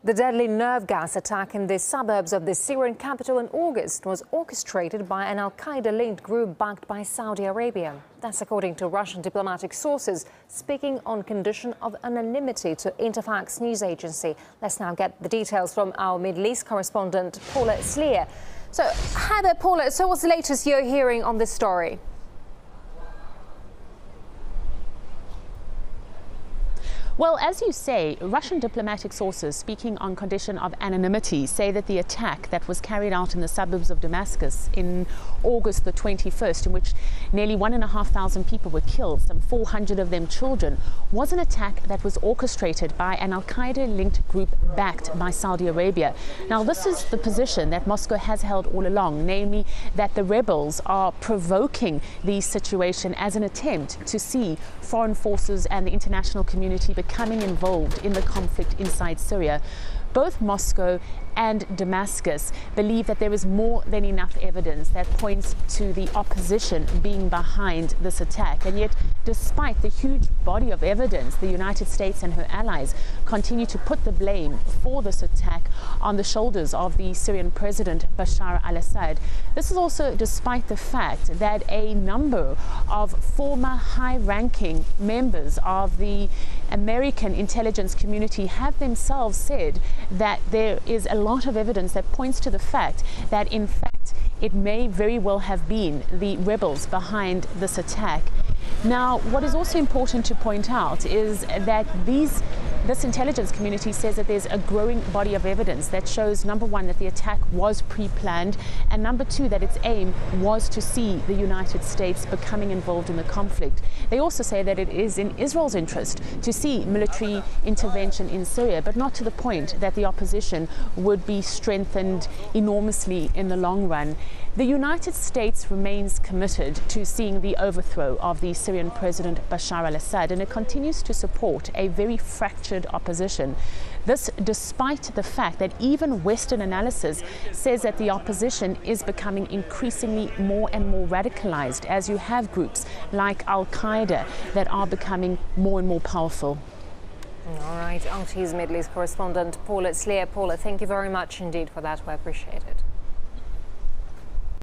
The deadly nerve gas attack in the suburbs of the Syrian capital in August was orchestrated by an al-Qaeda-linked group backed by Saudi Arabia. That's according to Russian diplomatic sources, speaking on condition of anonymity to Interfax news agency. Let's now get the details from our Middle East correspondent, Paula Slier. So, hi there, Paula. So what's the latest you're hearing on this story? Well, as you say, Russian diplomatic sources speaking on condition of anonymity say that the attack that was carried out in the suburbs of Damascus in August the 21st, in which nearly 1,500 people were killed, some 400 of them children, was an attack that was orchestrated by an al-Qaeda-linked group backed by Saudi Arabia. Now, this is the position that Moscow has held all along, namely that the rebels are provoking the situation as an attempt to see foreign forces and the international community becoming involved in the conflict inside Syria. Both Moscow and Damascus believe that there is more than enough evidence that points to the opposition being behind this attack. And yet, despite the huge body of evidence, the United States and her allies continue to put the blame for this attack on the shoulders of the Syrian President Bashar al-Assad. This is also despite the fact that a number of former high-ranking members of the American intelligence community have themselves said that there is a lot of evidence that points to the fact that, in fact, it may very well have been the rebels behind this attack. Now, what is also important to point out is that this intelligence community says that there's a growing body of evidence that shows, number one, that the attack was pre-planned, and number two, that its aim was to see the United States becoming involved in the conflict. They also say that it is in Israel's interest to see military intervention in Syria, but not to the point that the opposition would be strengthened enormously in the long run. The United States remains committed to seeing the overthrow of the Syrian President Bashar al-Assad, and it continues to support a very fractured opposition. This despite the fact that even Western analysis says that the opposition is becoming increasingly more and more radicalized, as you have groups like al-Qaeda that are becoming more and more powerful. All right, RT's Middle East correspondent Paula Slier. Paula, thank you very much indeed for that. We appreciate it.